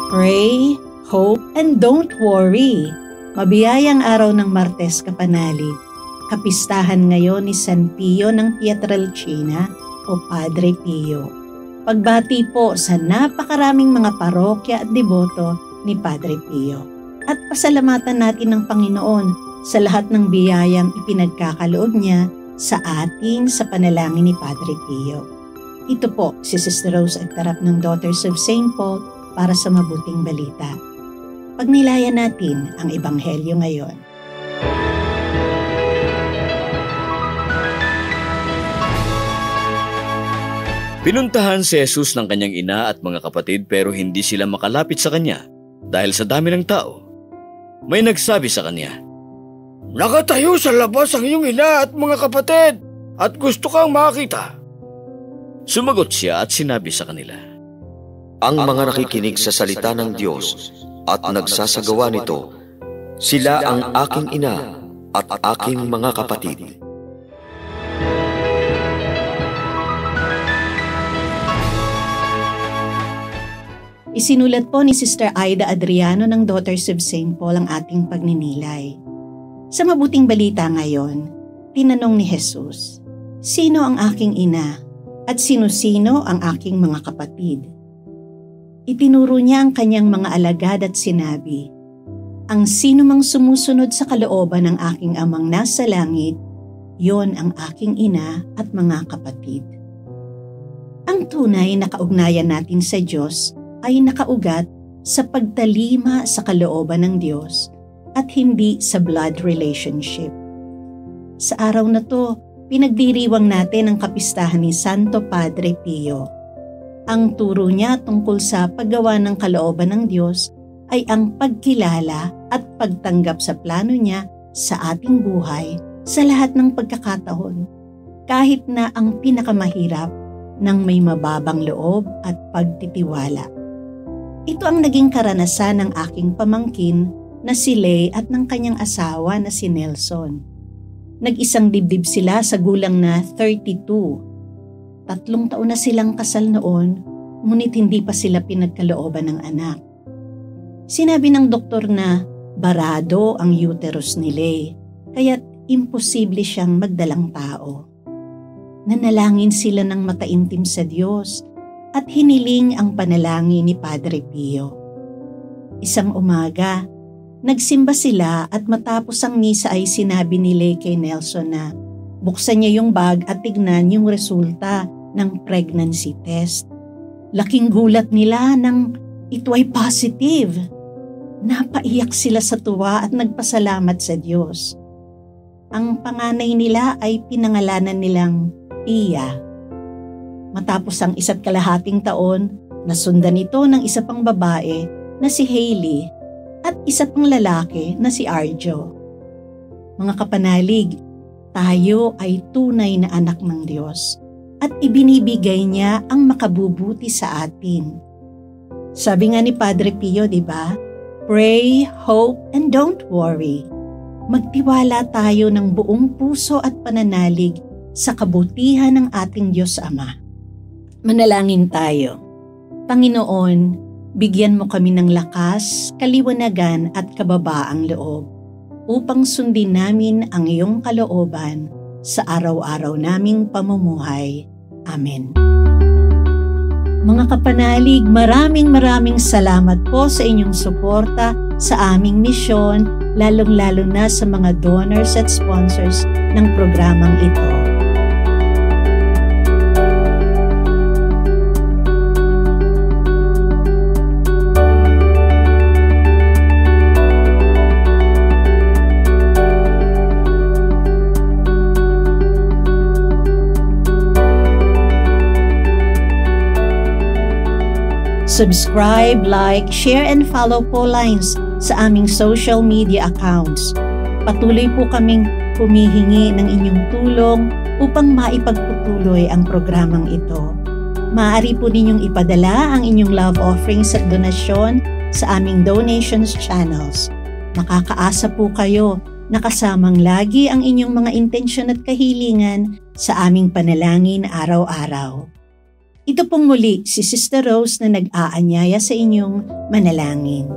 Pray, hope, and don't worry. Mabiyayang araw ng Martes, kapanalig. Kapistahan ngayon ni San Pio ng Pietrelcina o Padre Pio. Pagbati po sa napakaraming mga parokya at deboto ni Padre Pio. At pasalamatan natin ng Panginoon sa lahat ng biyayang ipinagkakaloob niya sa atin sa panalangin ni Padre Pio. Ito po si Sister Rose Agtarap ng Daughters of St. Paul para sa mabuting balita. Pagnilayan natin ang Ebanghelyo ngayon. Pinuntahan si Jesus ng kanyang ina at mga kapatid pero hindi sila makalapit sa kanya dahil sa dami ng tao. May nagsabi sa kanya, "Nakatayo sa labas ang iyong ina at mga kapatid at gusto kang makita." Sumagot siya at sinabi sa kanila, "Ang mga nakikinig sa salita ng Diyos at nagsasagawa nito, sila ang aking ina at aking mga kapatid." Isinulat po ni Sister Aida Adriano ng Daughters of St. Paul ang ating pagninilay. Sa mabuting balita ngayon, tinanong ni Jesus, "Sino ang aking ina at sino-sino ang aking mga kapatid?" Itinuro niya ang kanyang mga alagad at sinabi, "Ang sino mang sumusunod sa kalooban ng aking amang nasa langit, yon ang aking ina at mga kapatid." Ang tunay na kaugnayan natin sa Diyos ay nakaugat sa pagtalima sa kalooban ng Diyos at hindi sa blood relationship. Sa araw na to, pinagdiriwang natin ang kapistahan ni Santo Padre Pio. Ang turo niya tungkol sa paggawa ng kalooban ng Diyos ay ang pagkilala at pagtanggap sa plano niya sa ating buhay sa lahat ng pagkakataon, kahit na ang pinakamahirap ng may mababang loob at pagtitiwala. Ito ang naging karanasan ng aking pamangkin na si Lay at ng kanyang asawa na si Nelson. Nag-isang dibdib sila sa gulang na 32. 3 taon na silang kasal noon, ngunit hindi pa sila pinagkalooban ng anak. Sinabi ng doktor na barado ang uterus ni Lay, kaya't imposible siyang magdalang tao. Nanalangin sila ng mataimtim sa Diyos at hiniling ang panalangin ni Padre Pio. Isang umaga, nagsimba sila at matapos ang misa ay sinabi ni Lay kay Nelson na buksan niya yung bag at tignan yung resulta ng pregnancy test. Laking gulat nila nang ito ay positive. Napaiyak sila sa tuwa at nagpasalamat sa Diyos. Ang panganay nila ay pinangalanan nilang Pia. Matapos ang 1.5 taon, nasundan ito ng isa pang babae na si Hailey at isa pang lalaki na si Arjo. Mga kapanalig, tayo ay tunay na anak ng Diyos at ibinibigay niya ang makabubuti sa atin. Sabi nga ni Padre Pio, di ba? Pray, hope, and don't worry. Magtiwala tayo ng buong puso at pananalig sa kabutihan ng ating Diyos Ama. Manalangin tayo. Panginoon, bigyan mo kami ng lakas, kaliwanagan at kababaang loob upang sundin namin ang iyong kalooban sa araw-araw naming pamumuhay. Amen. Mga kapanalig, maraming salamat po sa inyong suporta sa aming misyon, lalong-lalo na sa mga donors at sponsors ng programang ito. Subscribe, like, share, and follow po lines sa aming social media accounts. Patuloy po kaming humihingi ng inyong tulong upang maipagpatuloy ang programang ito. Maaari po ninyong ipadala ang inyong love offerings at donasyon sa aming donations channels. Makakaasa po kayo na kasamang lagi ang inyong mga intensyon at kahilingan sa aming panalangin araw-araw. Ito pong muli si Sister Rose na nag-aanyaya sa inyong manalangin.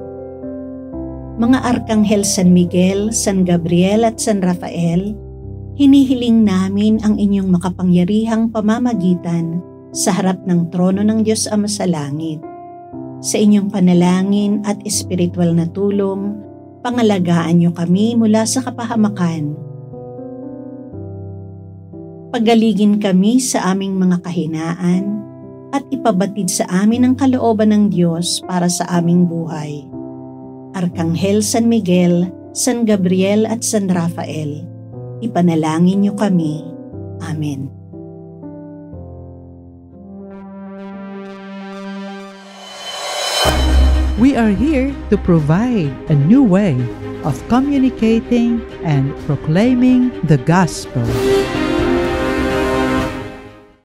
Mga Arkanghel San Miguel, San Gabriel at San Rafael, hinihiling namin ang inyong makapangyarihang pamamagitan sa harap ng trono ng Diyos Ama sa langit. Sa inyong panalangin at espiritual na tulong, pangalagaan niyo kami mula sa kapahamakan. Pagaligin kami sa aming mga kahinaan at ipabatid sa amin ang kalooban ng Diyos para sa aming buhay. Arkanghel San Miguel, San Gabriel at San Rafael, ipanalangin niyo kami. Amen. We are here to provide a new way of communicating and proclaiming the gospel.